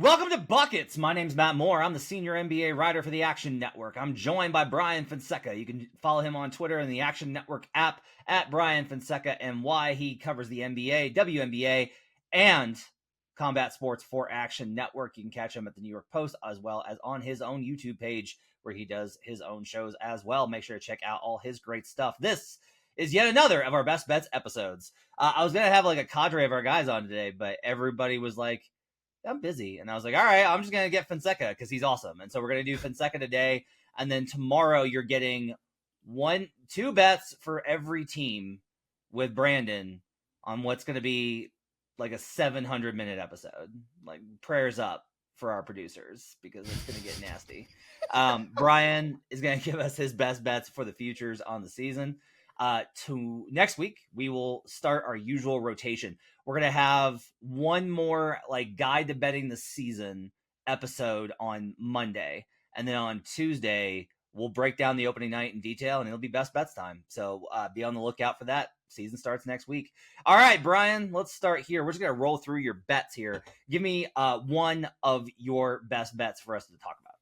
Welcome to Buckets. My name's Matt Moore. I'm the senior NBA writer for the Action Network. I'm joined by Brian Fonseca. You can follow him on Twitter and the Action Network app at Brian Fonseca NY. He covers the NBA, WNBA, and combat sports for Action Network. You can catch him at the New York Post as well as on his own YouTube page where he does his own shows as well. Make sure to check out all his great stuff. This is yet another of our Best Bets episodes. I was going to have like a cadre of our guys on today, but everybody was like, I'm busy. And I was like, all right, I'm just going to get Fonseca because he's awesome. And so we're going to do Fonseca today. And then tomorrow you're getting two bets for every team with Brandon on what's going to be like a 700-minute episode. Like prayers up for our producers because it's going to get nasty. Brian is going to give us his best bets for the futures on the season. To next week, we will start our usual rotation. We're going to have one more like guide to betting the season episode on Monday. And then on Tuesday, we'll break down the opening night in detail and it'll be best bets time. So be on the lookout for that. Season starts next week. All right, Brian, let's start here. We're just going to roll through your bets here. Give me one of your best bets for us to talk about.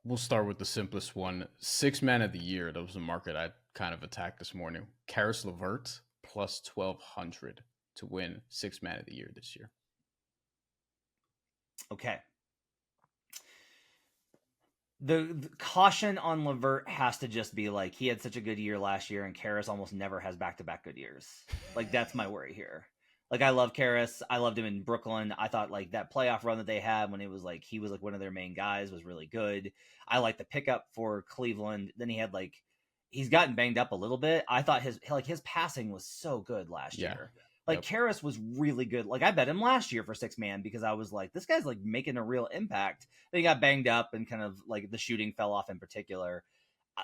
We'll start with the simplest one. 6 man of the year. That was a market I kind of attacked this morning. Caris LeVert plus 1,200 to win 6 man of the year this year. Okay. The caution on LeVert has to just be like, he had such a good year last year and Caris almost never has back-to-back good years. Like, that's my worry here. Like, I love Caris. I loved him in Brooklyn. I thought, like, that playoff run that they had when it was, like, he was, like, one of their main guys was really good. I like the pickup for Cleveland. Then he had, like, he's gotten banged up a little bit. I thought his passing was so good last year. Like, Caris was really good. Like, I bet him last year for 6-man because I was like, this guy's, like, making a real impact. Then he got banged up and kind of, like, the shooting fell off in particular.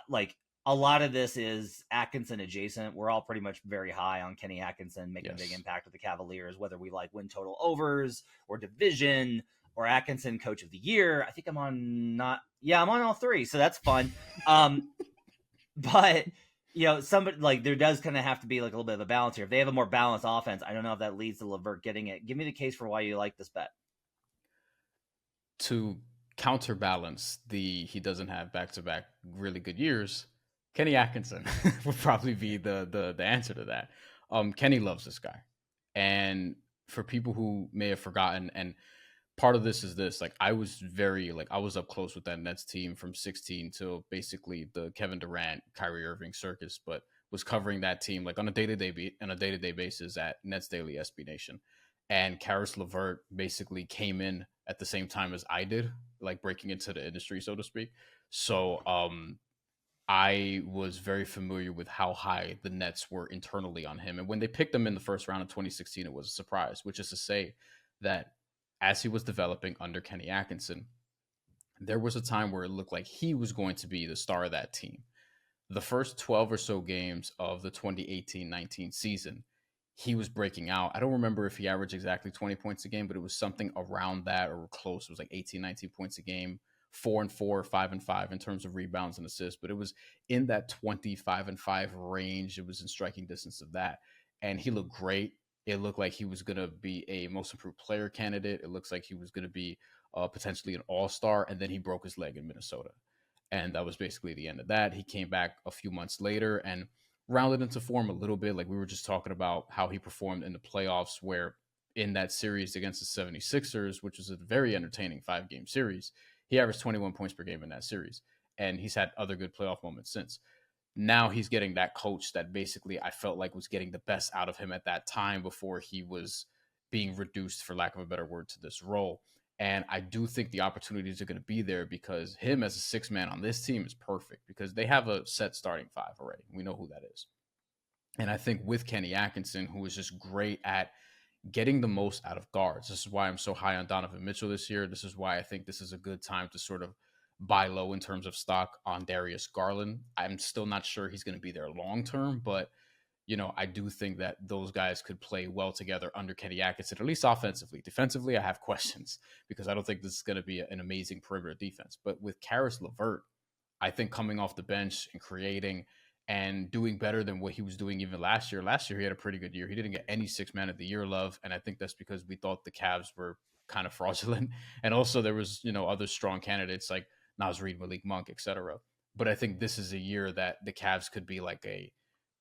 Like, a lot of this is Atkinson adjacent. We're all pretty much very high on Kenny Atkinson making a big impact with the Cavaliers, whether we like win total overs or division or Atkinson coach of the year. I think I'm on I'm on all three. So that's fun. But you know, somebody like there does kind of have to be like a little bit of a balance here. If they have a more balanced offense, I don't know if that leads to LeVert getting it. Give me the case for why you like this bet. To counterbalance he doesn't have back-to-back really good years, Kenny Atkinson would probably be the answer to that. Kenny loves this guy. And for people who may have forgotten, and part of this is this, like I was up close with that Nets team from 16 till basically the Kevin Durant, Kyrie Irving circus, but was covering that team like on a day-to-day basis at Nets Daily SB Nation. And Caris LeVert basically came in at the same time as I did, like breaking into the industry, so to speak. So I was very familiar with how high the Nets were internally on him. And when they picked him in the first round of 2016, it was a surprise, which is to say that as he was developing under Kenny Atkinson, there was a time where it looked like he was going to be the star of that team. The first 12 or so games of the 2018-19 season, he was breaking out. I don't remember if he averaged exactly 20 points a game, but it was something around that or close. It was like 18, 19 points a game. 4-4, 5-5 in terms of rebounds and assists, but it was in that 25-5 range. It was in striking distance of that. And he looked great. It looked like he was going to be a most improved player candidate. It looks like he was going to be potentially an all-star. And then he broke his leg in Minnesota. And that was basically the end of that. He came back a few months later and rounded into form a little bit. Like we were just talking about how he performed in the playoffs, where in that series against the 76ers, which was a very entertaining 5-game series, he averaged 21 points per game in that series, and he's had other good playoff moments since. Now he's getting that coach that basically I felt like was getting the best out of him at that time before he was being reduced, for lack of a better word, to this role. And I do think the opportunities are going to be there because him as a 6-man on this team is perfect because they have a set starting 5 already. We know who that is. And I think with Kenny Atkinson, who is just great at getting the most out of guards. This is why I'm so high on Donovan Mitchell this year. This is why I think this is a good time to sort of buy low in terms of stock on Darius Garland. I'm still not sure he's going to be there long term, but you know, I do think that those guys could play well together under Kenny Atkinson, at least offensively. Defensively, I have questions because I don't think this is going to be an amazing perimeter defense. But with Caris LeVert, I think coming off the bench and creating and doing better than what he was doing even last year. Last year, he had a pretty good year. He didn't get any 6-man of the year love, and I think that's because we thought the Cavs were kind of fraudulent. And also there was, other strong candidates like Naz Reid, Malik Monk, etc. But I think this is a year that the Cavs could be like a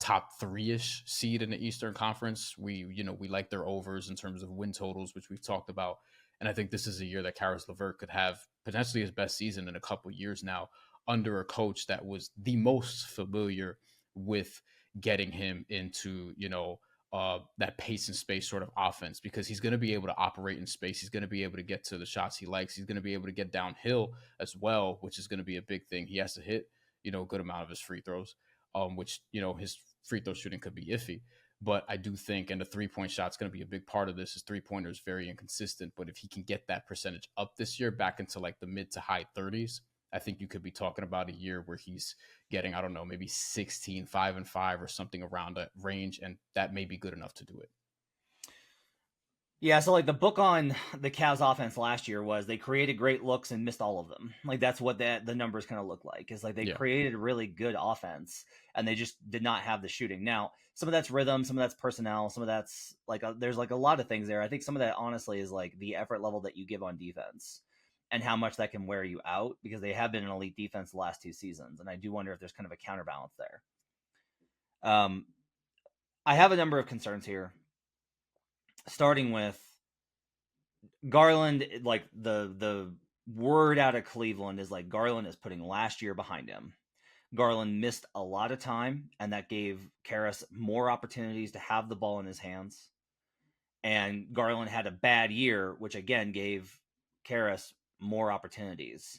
top 3-ish seed in the Eastern Conference. We like their overs in terms of win totals, which we've talked about. And I think this is a year that Caris LeVert could have potentially his best season in a couple years now under a coach that was the most familiar with getting him into, that pace and space sort of offense, because he's going to be able to operate in space. He's going to be able to get to the shots he likes. He's going to be able to get downhill as well, which is going to be a big thing. He has to hit, a good amount of his free throws, which, his free throw shooting could be iffy. But I do think, and the 3-point shot's going to be a big part of this. His 3-pointer is very inconsistent, but if he can get that percentage up this year back into like the mid to high 30s, I think you could be talking about a year where he's getting, I don't know, maybe 16, 5-5 or something around that range, and that may be good enough to do it. Yeah, so like the book on the Cavs offense last year was they created great looks and missed all of them. Like that's what the numbers kind of look like. Is like they created really good offense and they just did not have the shooting. Now, some of that's rhythm, some of that's personnel, some of that's like there's like a lot of things there. I think some of that honestly is like the effort level that you give on defense and how much that can wear you out, because they have been an elite defense the last 2 seasons, and I do wonder if there's kind of a counterbalance there. I have a number of concerns here. Starting with Garland, like the word out of Cleveland is like Garland is putting last year behind him. Garland missed a lot of time, and that gave Caris more opportunities to have the ball in his hands. And Garland had a bad year, which again gave Caris more opportunities.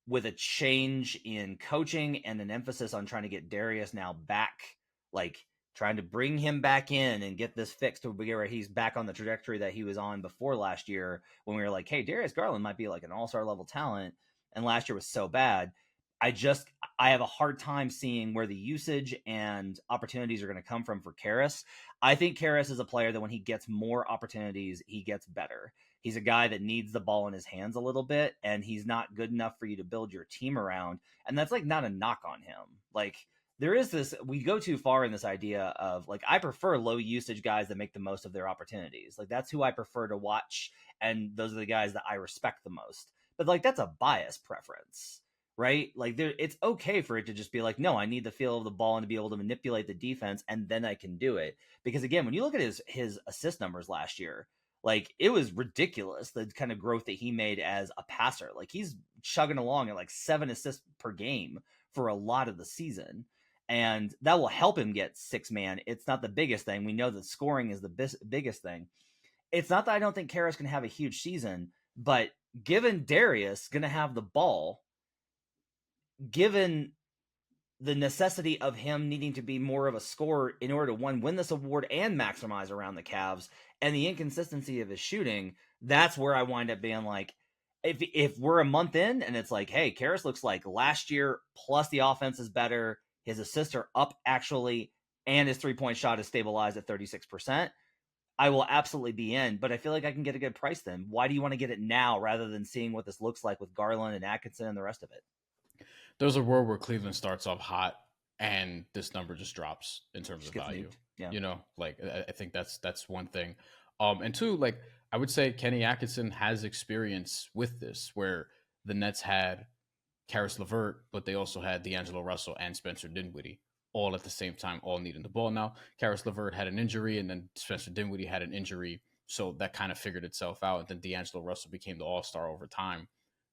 With a change in coaching and an emphasis on trying to get Darius now back, like trying to bring him back in and get this fixed to where he's back on the trajectory that he was on before last year, when we were like, hey, Darius Garland might be like an all-star level talent, and last year was so bad. I have a hard time seeing where the usage and opportunities are going to come from for Caris. I think Caris is a player that when he gets more opportunities, he gets better. He's a guy that needs the ball in his hands a little bit, and he's not good enough for you to build your team around. And that's like not a knock on him. Like, there is this, we go too far in this idea of like, I prefer low usage guys that make the most of their opportunities. Like that's who I prefer to watch. And those are the guys that I respect the most. But like, that's a bias preference, right? Like it's okay for it to just be like, no, I need the feel of the ball and to be able to manipulate the defense, and then I can do it. Because again, when you look at his assist numbers last year, like it was ridiculous, the kind of growth that he made as a passer. Like he's chugging along at like 7 assists per game for a lot of the season. And that will help him get 6-man. It's not the biggest thing. We know that scoring is the biggest thing. It's not that I don't think Caris can have a huge season, but given Darius going to have the ball, given the necessity of him needing to be more of a scorer in order to win this award and maximize around the Cavs, and the inconsistency of his shooting, that's where I wind up being like, if we're a month in and it's like, hey, Caris looks like last year, plus the offense is better, his assists are up actually, and his 3-point shot is stabilized at 36%, I will absolutely be in. But I feel like I can get a good price then. Why do you want to get it now rather than seeing what this looks like with Garland and Atkinson and the rest of it? There's a world where Cleveland starts off hot and this number just drops in terms of value. Yeah. Like I think that's one thing. And two, like I would say Kenny Atkinson has experience with this, where the Nets had Caris LeVert, but they also had D'Angelo Russell and Spencer Dinwiddie all at the same time, all needing the ball. Now, Caris LeVert had an injury, and then Spencer Dinwiddie had an injury, so that kind of figured itself out. And then D'Angelo Russell became the all-star over time.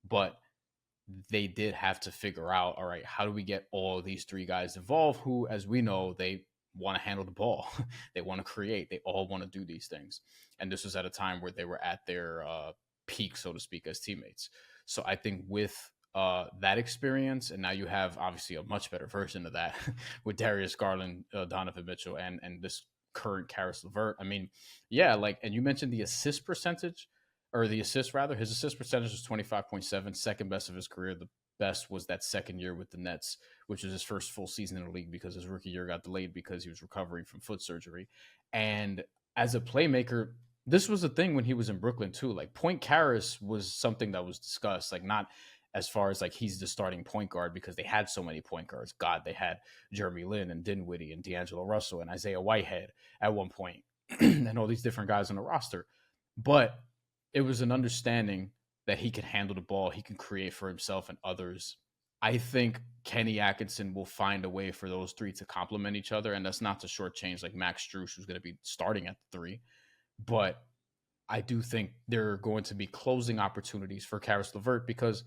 But they did have to figure out, all right, how do we get all these 3 guys involved who, as we know, they want to handle the ball. They want to create. They all want to do these things. And this was at a time where they were at their peak, so to speak, as teammates. So I think with that experience, and now you have obviously a much better version of that with Darius Garland, Donovan Mitchell, and this current Caris LeVert. I mean, yeah, like, and you mentioned the assist percentage, or the assist rather. His assist percentage was 25.7, second best of his career. The best was that second year with the Nets, which was his first full season in the league, because his rookie year got delayed because he was recovering from foot surgery. And as a playmaker, this was a thing when he was in Brooklyn too. Like, point Caris was something that was discussed, like not as far as like he's the starting point guard, because they had so many point guards. God, they had Jeremy Lin and Dinwiddie and D'Angelo Russell and Isaiah Whitehead at one point and all these different guys on the roster. But it was an understanding that he can handle the ball, he can create for himself and others. I think Kenny Atkinson will find a way for those three to complement each other, and that's not to shortchange like Max Strus, who's going to be starting at the three, but I do think there are going to be closing opportunities for Caris LeVert because,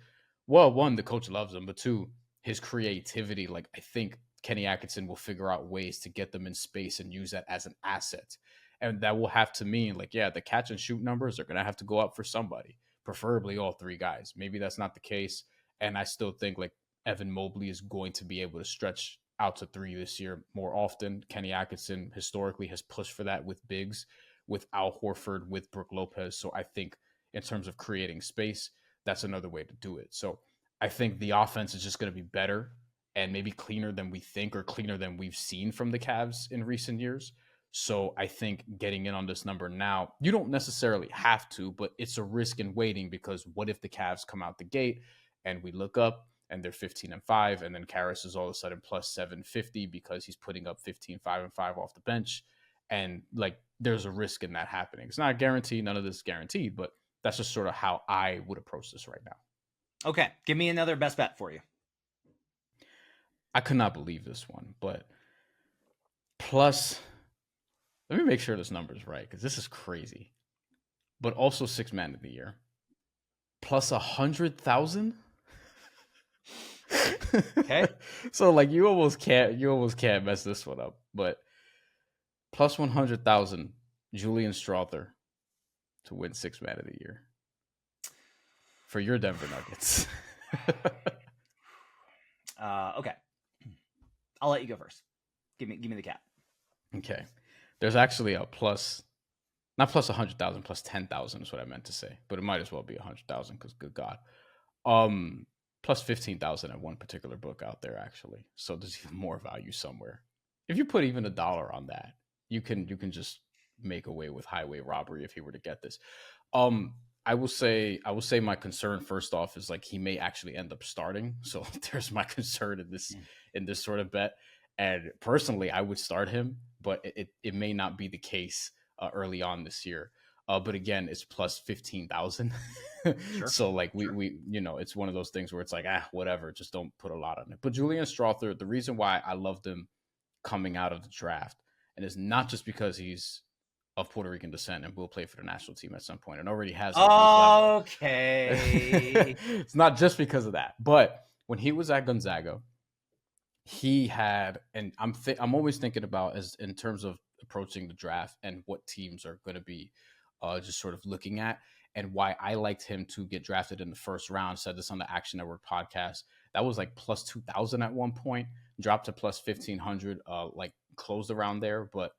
well, one, the coach loves him, but two, his creativity. Like, I think Kenny Atkinson will figure out ways to get them in space and use that as an asset. And that will have to mean, like, yeah, the catch and shoot numbers are going to have to go up for somebody, preferably all three guys. Maybe that's not the case. And I still think, like, Evan Mobley is going to be able to stretch out to three this year more often. Kenny Atkinson historically has pushed for that with bigs, with Al Horford, with Brook Lopez. So I think in terms of creating space, that's another way to do it. So I think the offense is just going to be better and maybe cleaner than we think or cleaner than we've seen from the Cavs in recent years. So I think getting in on this number now, you don't necessarily have to, but it's a risk in waiting because what if the Cavs come out the gate and we look up and they're 15-5, and then Caris is all of a sudden plus 750 because he's putting up 15-5 off the bench. And like, there's a risk in that happening. It's not guaranteed. None of this is guaranteed, but that's just sort of how I would approach this right now. Okay. Give me another best bet for you. I could not believe this one, but plus, let me make sure this number is right because this is crazy. But also 6 man of the year. Plus 100,000. Okay. So like you almost can't mess this one up, but plus 100,000 Julian Strawther to win 6 man of the year for your Denver Nuggets. Okay. I'll let you go first. Give me the cap. Okay. There's actually a plus, not plus 100,000, plus 10,000 is what I meant to say, but it might as well be 100,000 because good God. Plus 15,000 at one particular book out there, actually. So there's even more value somewhere. If you put even $1 on that, you can just make away with highway robbery if he were to get this. I will say my concern first off is like he may actually end up starting. So there's my concern in this sort of bet. And personally, I would start him, but it may not be the case early on this year. But again, it's plus 15,000. Sure. So like we it's one of those things where it's like, whatever, just don't put a lot on it. But Julian Strawther, the reason why I loved him coming out of the draft, and it's not just because he's of Puerto Rican descent and will play for the national team at some point and already has. Okay. It's not just because of that, but when he was at Gonzaga, he had, and I'm always thinking about as in terms of approaching the draft and what teams are going to be just sort of looking at, and why I liked him to get drafted in the first round. Said this on the Action Network podcast. That was like plus 2,000 at one point, dropped to plus 1,500, like closed around there, but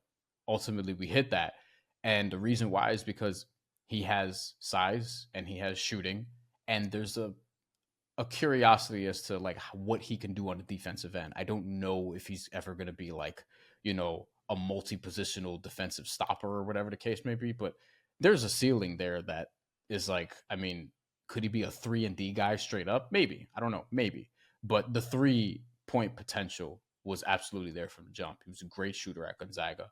ultimately we hit that. And the reason why is because he has size and he has shooting, and there's a curiosity as to like what he can do on the defensive end. I don't know if he's ever going to be like, a multi-positional defensive stopper or whatever the case may be, but there's a ceiling there that is like, I mean, could he be a 3-and-D guy straight up? Maybe. I don't know. Maybe. But the 3-point potential was absolutely there from the jump. He was a great shooter at Gonzaga.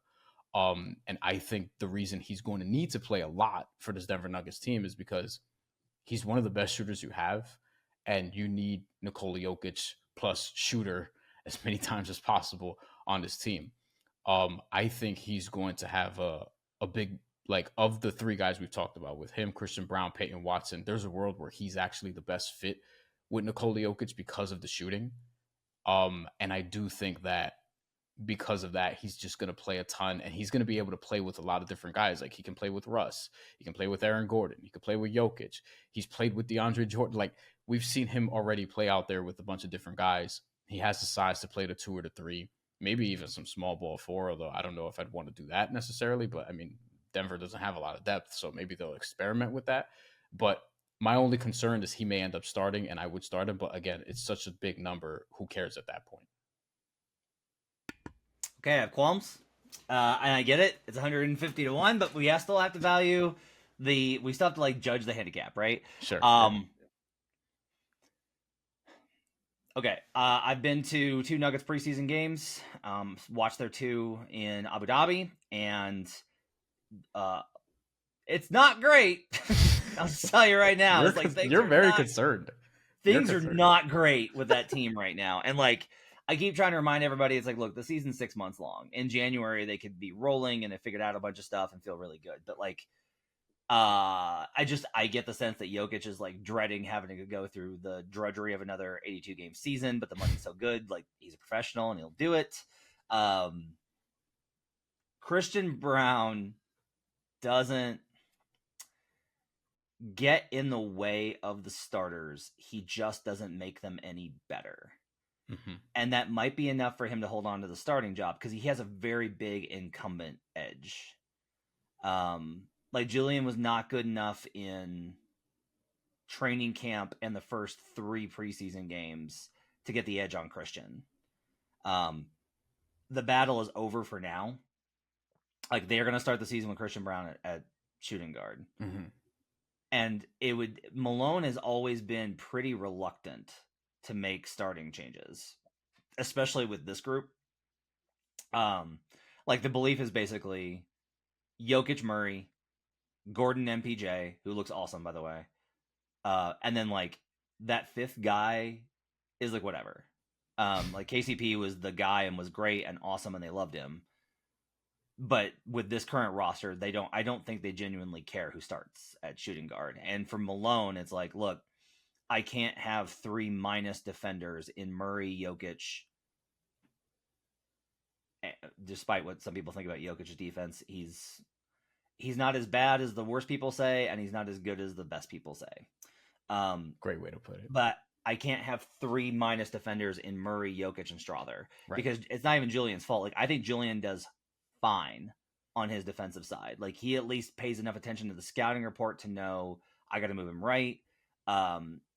And I think the reason he's going to need to play a lot for this Denver Nuggets team is because he's one of the best shooters you have, and you need Nikola Jokic plus shooter as many times as possible on this team. I think he's going to have a big, like, of the three guys we've talked about with him, Christian Brown, Peyton Watson, there's a world where he's actually the best fit with Nikola Jokic because of the shooting. And I do think that because of that, he's just going to play a ton, and he's going to be able to play with a lot of different guys. Like, he can play with Russ. He can play with Aaron Gordon. He can play with Jokic. He's played with DeAndre Jordan. Like, we've seen him already play out there with a bunch of different guys. He has the size to play the 2 or the 3, maybe even some small ball 4, although I don't know if I'd want to do that necessarily. But, I mean, Denver doesn't have a lot of depth, so maybe they'll experiment with that. But my only concern is he may end up starting, and I would start him. But, again, it's such a big number. Who cares at that point? Okay, I have qualms, and I get it. It's 150 to 1, but we still have to value we still have to like judge the handicap, right? Sure. Okay, I've been to 2 Nuggets preseason games, watched their 2 in Abu Dhabi, and it's not great. I'll just tell you right now. It's like You're very concerned. Things are not great with that team right now. And like, I keep trying to remind everybody, it's like, look, the season's 6 months long. In January, they could be rolling and have figured out a bunch of stuff and feel really good. But like, I get the sense that Jokic is like dreading having to go through the drudgery of another 82 game season, but the money's so good, like he's a professional and he'll do it. Christian Brown doesn't get in the way of the starters. He just doesn't make them any better. Mm-hmm. And that might be enough for him to hold on to the starting job because he has a very big incumbent edge. Like Julian was not good enough in training camp and the first 3 preseason games to get the edge on Christian. The battle is over for now. Like they're going to start the season with Christian Brown at shooting guard. Mm-hmm. And Malone has always been pretty reluctant to make starting changes, especially with this group. Like the belief is basically Jokic, Murray, Gordon, MPJ, who looks awesome, by the way. And then like that 5th guy is like whatever. Like KCP was the guy and was great and awesome and they loved him. But with this current roster, I don't think they genuinely care who starts at shooting guard. And for Malone, it's like, look, I can't have 3 minus defenders in Murray, Jokic. Despite what some people think about Jokic's defense, he's not as bad as the worst people say, and he's not as good as the best people say. Great way to put it. But I can't have 3 minus defenders in Murray, Jokic, and Strother because it's not even Julian's fault. Like I think Julian does fine on his defensive side. Like he at least pays enough attention to the scouting report to know I got to move him right.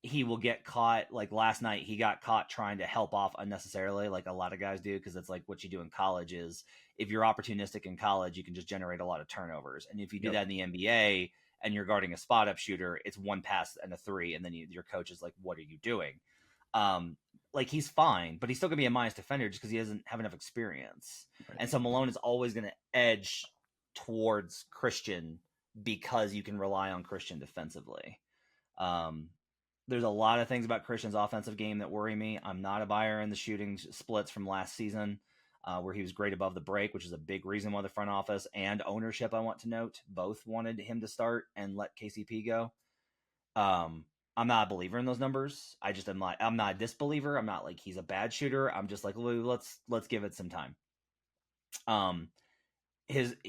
He will get caught. Like last night, he got caught trying to help off unnecessarily, like a lot of guys do, because it's like what you do in college is if you're opportunistic in college, you can just generate a lot of turnovers. And if you do that in the NBA and you're guarding a spot up shooter, it's 1 pass and a 3, and then your coach is like, "What are you doing?" Like he's fine, but he's still gonna be a minus defender just because he doesn't have enough experience. Right. And so Malone is always gonna edge towards Christian because you can rely on Christian defensively. There's a lot of things about Christian's offensive game that worry me. I'm not a buyer in the shooting splits from last season, where he was great above the break, which is a big reason why the front office and ownership, I want to note, both wanted him to start and let KCP go. I'm not a believer in those numbers. I'm not a disbeliever. I'm not like he's a bad shooter. I'm just like, let's give it some time. I think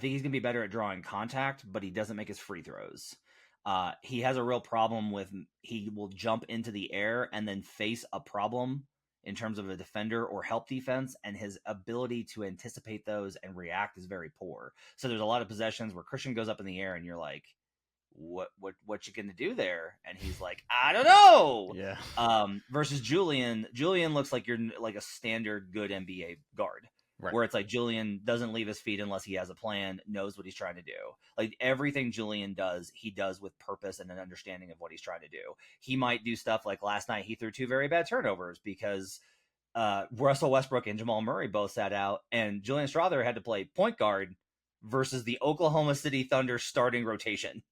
he's gonna be better at drawing contact, but he doesn't make his free throws. He has a real problem with he will jump into the air and then face a problem in terms of a defender or help defense, and his ability to anticipate those and react is very poor. So there's a lot of possessions where Christian goes up in the air and you're like, what you gonna do there? And he's like, I don't know. Yeah. Versus Julian looks like you're like a standard good NBA guard. Right. Where it's like Julian doesn't leave his feet unless he has a plan, knows what he's trying to do. Like everything Julian does, he does with purpose and an understanding of what he's trying to do. He might do stuff like last night, he threw 2 very bad turnovers because Russell Westbrook and Jamal Murray both sat out, and Julian Strother had to play point guard versus the Oklahoma City Thunder starting rotation.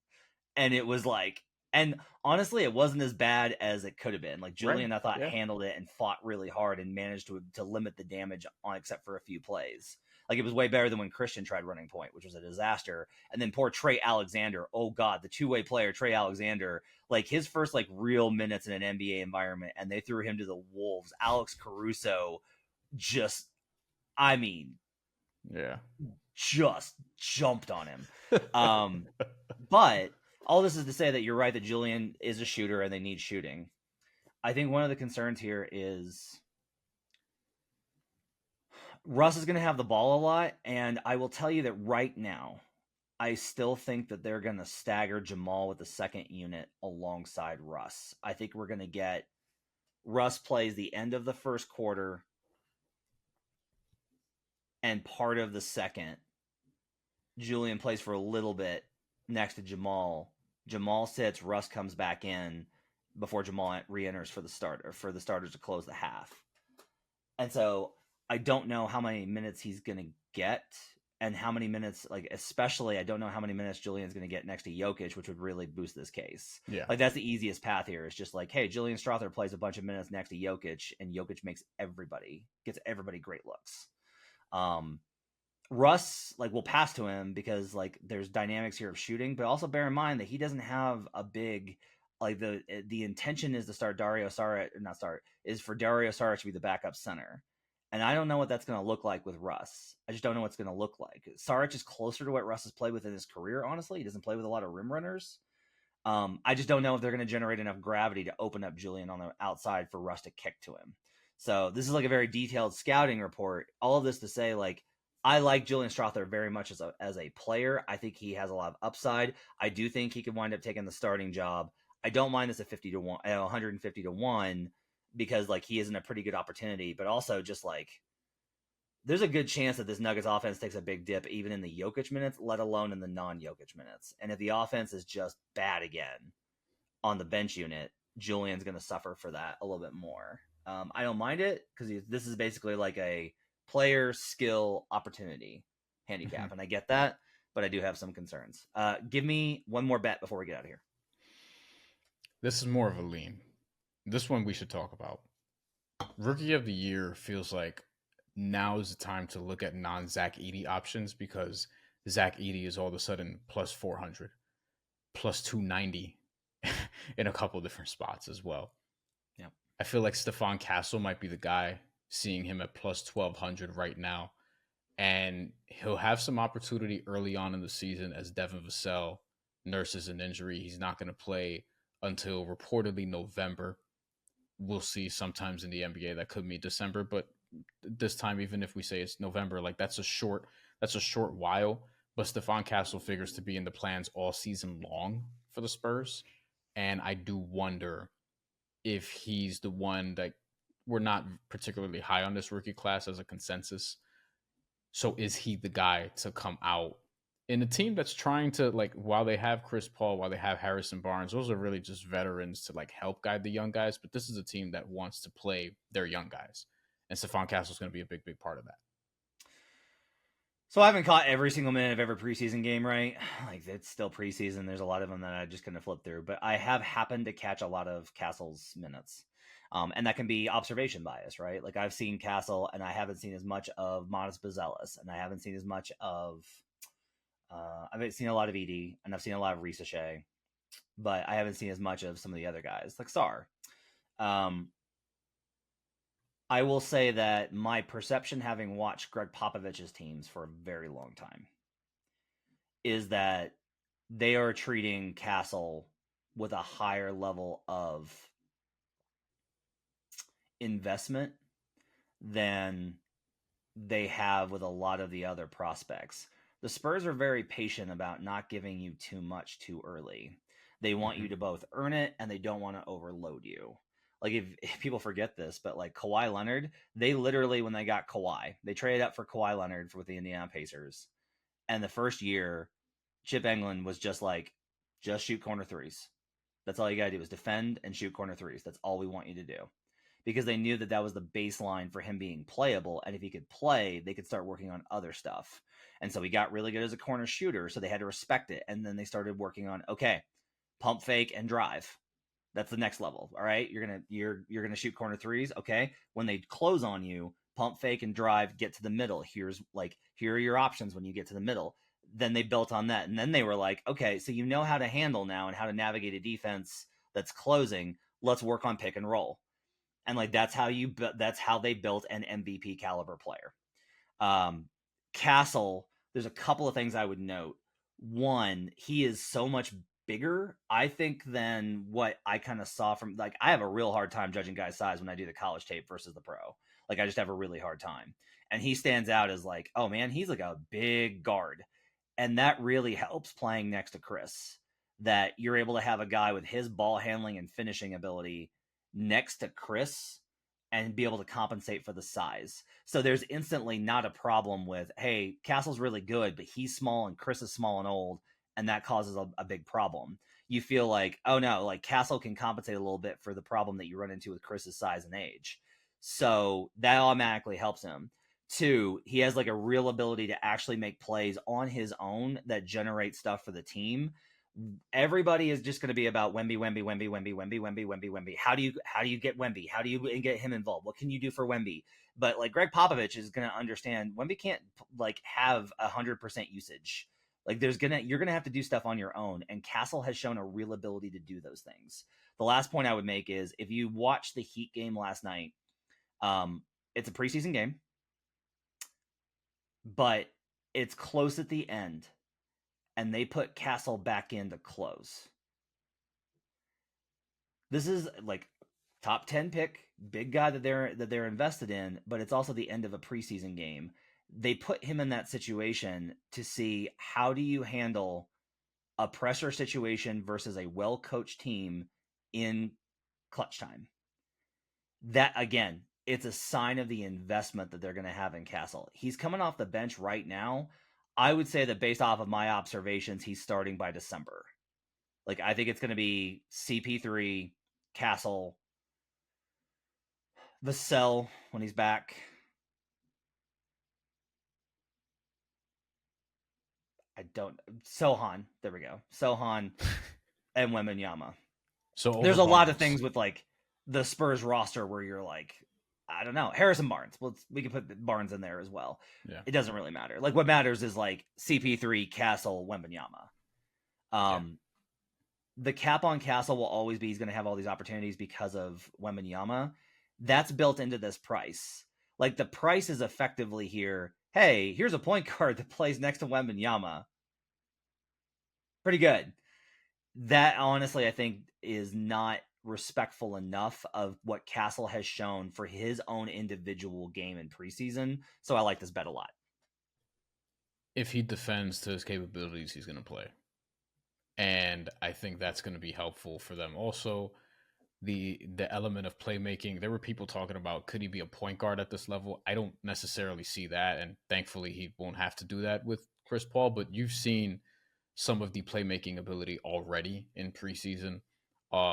And it was like, and honestly, it wasn't as bad as it could have been. Like Julian, I thought handled it and fought really hard and managed to limit the damage on, except for a few plays. Like it was way better than when Christian tried running point, which was a disaster. And then poor Trey Alexander. Oh God, the 2-way player, Trey Alexander, like his first like real minutes in an NBA environment, and they threw him to the wolves. Alex Caruso just jumped on him. But all this is to say that you're right that Julian is a shooter and they need shooting. I think one of the concerns here is Russ is going to have the ball a lot, and I will tell you that right now, I still think that they're going to stagger Jamal with the second unit alongside Russ. I think we're going to get Russ plays the end of the first quarter and part of the second. Julian plays for a little bit next to Jamal. Jamal sits, Russ comes back in before Jamal re-enters for the starters to close the half. And so I don't know how many minutes he's going to get. and how many minutes, like especially, I don't know how many minutes Julian's going to get next to Jokic, which would really boost this case. Yeah. Like that's the easiest path here. It's just like, hey, Julian Strother plays a bunch of minutes next to Jokic, and Jokic gets everybody great looks. Russ, like, will pass to him because like there's dynamics here of shooting, but also bear in mind that he doesn't have a big, like, the intention is to start Dario Saric, not start, is for Dario Saric to be the backup center. And I don't know what that's going to look like with Russ. I just don't know what's going to look like. Saric is closer to what Russ has played with in his career, honestly. He doesn't play with a lot of rim runners. I just don't know if they're going to generate enough gravity to open up Julian on the outside for Russ to kick to him. So this is like a very detailed scouting report. All of this to say, like, I like Julian Strother very much as a player. I think he has a lot of upside. I do think he could wind up taking the starting job. I don't mind this at 50-1, 150-1, because like he is in a pretty good opportunity, but also just like there's a good chance that this Nuggets offense takes a big dip even in the Jokic minutes, let alone in the non-Jokic minutes. And if the offense is just bad again on the bench unit, Julian's going to suffer for that a little bit more. I don't mind it because this is basically like a player skill opportunity handicap, and I get that, but I do have some concerns. Give me one more bet before we get out of here. This is more of a lean. This one we should talk about. Rookie of the year feels like now is the time to look at non-Zach Edey options because Zach Edey is all of a sudden plus 400, plus 290 in a couple different spots as well. Yeah, I feel like Stephon Castle might be the guy, seeing him at plus 1,200 right now. And he'll have some opportunity early on in the season as Devin Vassell nurses an injury. He's not going to play until reportedly November. We'll see. Sometimes in the NBA that could mean December, but this time, even if we say it's November, like that's a short while. But Stephon Castle figures to be in the plans all season long for the Spurs. And I do wonder if he's the one that we're not particularly high on this rookie class as a consensus. So is he the guy to come out in a team that's trying to, like, while they have Chris Paul, while they have Harrison Barnes, those are really just veterans to like help guide the young guys. But this is a team that wants to play their young guys. And Stephon Castle is going to be a big, big part of that. So I haven't caught every single minute of every preseason game, right? Like it's still preseason. There's a lot of them that I just couldn't flip through, but I have happened to catch a lot of Castle's minutes. And that can be observation bias, right? Like I've seen Castle and I haven't seen as much of Modest Bazelis, and I haven't seen as much of, I've seen a lot of Edey, and I've seen a lot of Risache, but I haven't seen as much of some of the other guys like Sar. I will say that my perception, having watched Greg Popovich's teams for a very long time, is that they are treating Castle with a higher level of investment than they have with a lot of the other prospects. The Spurs are very patient about not giving you too much too early. They want you to both earn it, and they don't want to overload you. Like if people forget this, but like Kawhi Leonard, they literally, when they got Kawhi, they traded up for Kawhi Leonard with the Indiana Pacers. And the first year, Chip Engelland was just like, just shoot corner threes. That's all you got to do is defend and shoot corner threes. That's all we want you to do. Because they knew that that was the baseline for him being playable. And if he could play, they could start working on other stuff. And so he got really good as a corner shooter. So they had to respect it. And then they started working on, okay, pump fake and drive. That's the next level. All right. You're going to shoot corner threes. Okay. When they close on you, pump fake and drive, get to the middle. Here are your options when you get to the middle. Then they built on that. And then they were like, okay, so you know how to handle now and how to navigate a defense that's closing. Let's work on pick and roll. And like, that's how they built an MVP caliber player. Castle, there's a couple of things I would note. One, he is so much bigger, I think, than what I kind of saw from, like, I have a real hard time judging guys' size when I do the college tape versus the pro. Like, I just have a really hard time. And he stands out as like, oh man, he's like a big guard. And that really helps playing next to Chris, that you're able to have a guy with his ball handling and finishing ability next to Chris and be able to compensate for the size. So there's instantly not a problem with, hey, Castle's really good, but he's small and Chris is small and old. And that causes a big problem. You feel like, oh no, like Castle can compensate a little bit for the problem that you run into with Chris's size and age. So that automatically helps him. Two, he has like a real ability to actually make plays on his own that generate stuff for the team. Everybody is just going to be about Wemby, Wemby, Wemby, Wemby, Wemby, Wemby, Wemby, Wemby. How do you get Wemby? How do you get him involved? What can you do for Wemby? But like Greg Popovich is going to understand Wemby can't like have 100% usage. Like you're gonna have to do stuff on your own, and Castle has shown a real ability to do those things. The last point I would make is if you watch the Heat game last night, it's a preseason game, but it's close at the end, and they put Castle back in to close. This is like top 10 pick, big guy that they're invested in, but it's also the end of a preseason game. They put him in that situation to see how do you handle a pressure situation versus a well-coached team in clutch time. That, again, it's a sign of the investment that they're going to have in Castle. He's coming off the bench right now. I would say that based off of my observations, he's starting by December. Like, I think it's going to be CP3, Castle, Vassell when he's back. Sohan. There we go. Sohan and Wembanyama. So there's a lot of things with like the Spurs roster where you're like, I don't know, Harrison Barnes. We can put Barnes in there as well. Yeah. It doesn't really matter. Like what matters is like CP3, Castle, Wembanyama. The cap on Castle will always be he's going to have all these opportunities because of Wembanyama. That's built into this price. Like the price is effectively here. Hey, here's a point guard that plays next to Wembanyama. Pretty good. That honestly, I think, is not respectful enough of what Castle has shown for his own individual game in preseason. So I like this bet a lot. If he defends to his capabilities, he's going to play. And I think that's going to be helpful for them. Also, the element of playmaking, there were people talking about, could he be a point guard at this level? I don't necessarily see that. And thankfully, he won't have to do that with Chris Paul. But you've seen some of the playmaking ability already in preseason.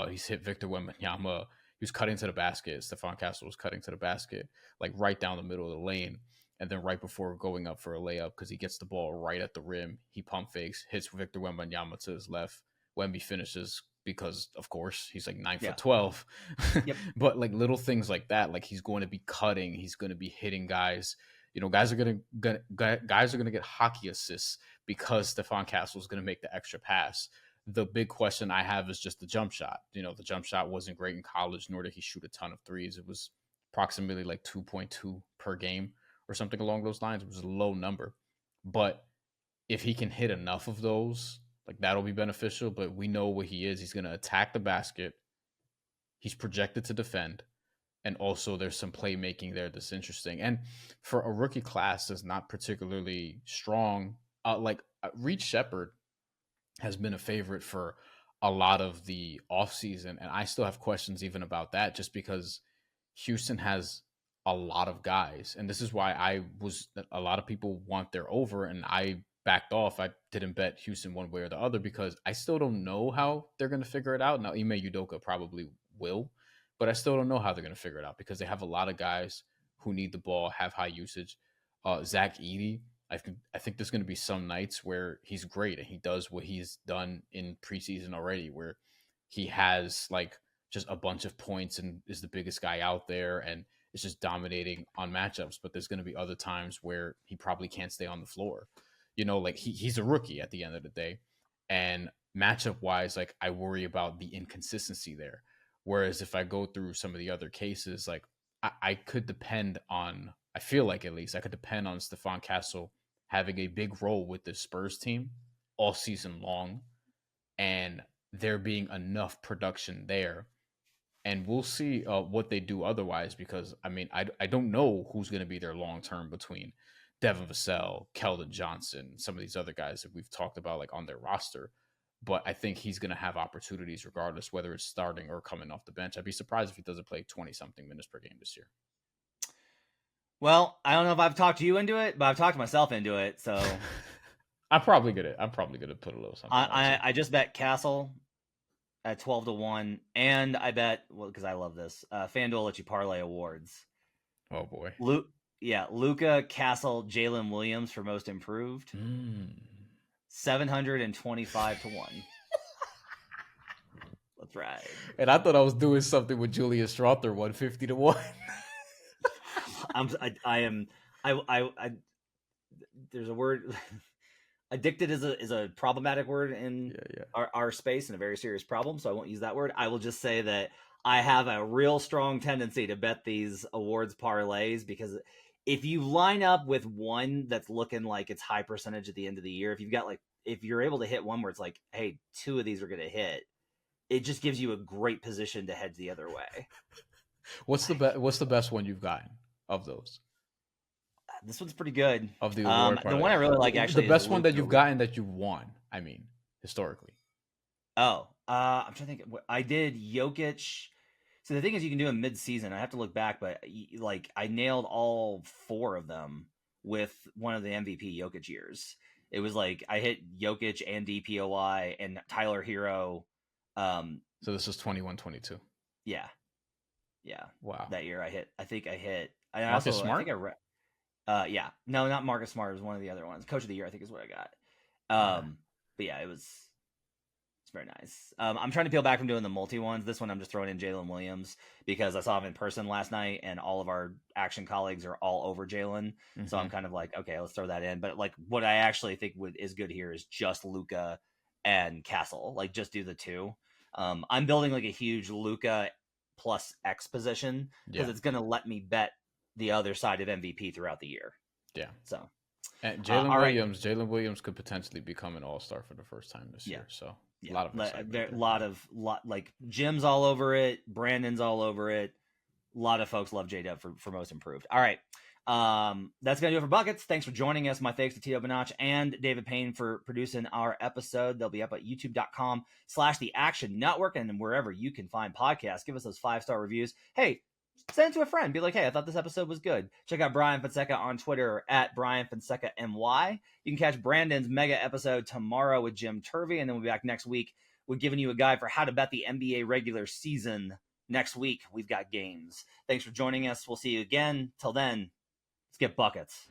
He's hit Victor Wembanyama. He was cutting to the basket. Stephon Castle was cutting to the basket, like right down the middle of the lane. And then right before going up for a layup, because he gets the ball right at the rim, he pump fakes, hits Victor Wembanyama to his left. Wemby finishes because, of course, he's like 9'12". Yep. But like little things like that, like he's going to be cutting, he's going to be hitting guys. You know, guys are gonna get hockey assists because Stephon Castle is going to make the extra pass. The big question I have is just the jump shot. You know, the jump shot wasn't great in college, nor did he shoot a ton of threes. It was approximately like 2.2 per game or something along those lines. It was a low number. But if he can hit enough of those, like that'll be beneficial. But we know what he is. He's going to attack the basket. He's projected to defend. And also there's some playmaking there that's interesting. And for a rookie class that's not particularly strong, Reed Shepherd has been a favorite for a lot of the offseason. And I still have questions even about that, just because Houston has a lot of guys. And this is why a lot of people want their over, and I backed off. I didn't bet Houston one way or the other because I still don't know how they're going to figure it out. Now, Ime Udoka probably will, but I still don't know how they're going to figure it out because they have a lot of guys who need the ball, have high usage. Zach Edey, I think there's going to be some nights where he's great and he does what he's done in preseason already, where he has like just a bunch of points and is the biggest guy out there and is just dominating on matchups. But there's going to be other times where he probably can't stay on the floor. You know, like he's a rookie at the end of the day. And matchup wise, like I worry about the inconsistency there. Whereas if I go through some of the other cases, like I could depend on, I feel like at least I could depend on Stephon Castle having a big role with the Spurs team all season long and there being enough production there. And we'll see what they do otherwise, because I mean, I don't know who's going to be there long term between Devin Vassell, Keldon Johnson, some of these other guys that we've talked about like on their roster. But I think he's going to have opportunities regardless, whether it's starting or coming off the bench. I'd be surprised if he doesn't play 20-something minutes per game this year. Well, I don't know if I've talked you into it, but I've talked myself into it. So I'm probably gonna put a little something. I just bet Castle at 12-1, and I bet, well, because I love this, FanDuel lets you parlay awards. Oh boy, Yeah, Luka, Castle, Jalen Williams for most improved. 725 to 1. Let's ride. And I thought I was doing something with Julius Strother, 150 to 1. There's a word. Addicted is a problematic word in our space and a very serious problem, so I won't use that word. I will just say that I have a real strong tendency to bet these awards parlays, because if you line up with one that's looking like it's high percentage at the end of the year, if you're able to hit one where it's like, hey, 2 of these are going to hit, it just gives you a great position to head the other way. What's the best one you've gotten of those? This one's pretty good. Of the award the one I really like, actually, the best one that you've gotten that you've won. I mean, historically. Oh, I'm trying to think. I did Jokic. So the thing is, you can do them mid-season. I have to look back, but like I nailed all 4 of them with one of the MVP Jokic years. It was like I hit Jokic and DPOY and Tyler Hero. So this was 21-22. Yeah. Wow. That year I hit. Marcus Smart. Yeah. No, not Marcus Smart. It was one of the other ones. Coach of the year, I think, is what I got. But yeah, it's very nice. I'm trying to peel back from doing the multi ones. This one I'm just throwing in Jalen Williams because I saw him in person last night, and all of our action colleagues are all over Jalen. Mm-hmm. So I'm kind of like, okay, let's throw that in. But like, what I actually think is good here is just Luka and Castle. Like, just do the 2. I'm building like a huge Luka plus X position because it's going to let me bet the other side of MVP throughout the year. Yeah. So, and Jalen Williams could potentially become an all-star for the first time this year. So a lot of like Jim's all over it. Brandon's all over it. A lot of folks love J-Dub for most improved. All right. That's going to do it for Buckets. Thanks for joining us. My thanks to Tito Bonach and David Payne for producing our episode. They'll be up at youtube.com/The Action Network and wherever you can find podcasts. Give us those 5-star reviews. Hey, send it to a friend. Be like, hey, I thought this episode was good. Check out Brian Fonseca on Twitter at Brian Fonseca MY. You can catch Brandon's mega episode tomorrow with Jim Turvey, and then we'll be back next week. We're giving you a guide for how to bet the NBA regular season. Next week, we've got games. Thanks for joining us. We'll see you again. Till then, let's get buckets.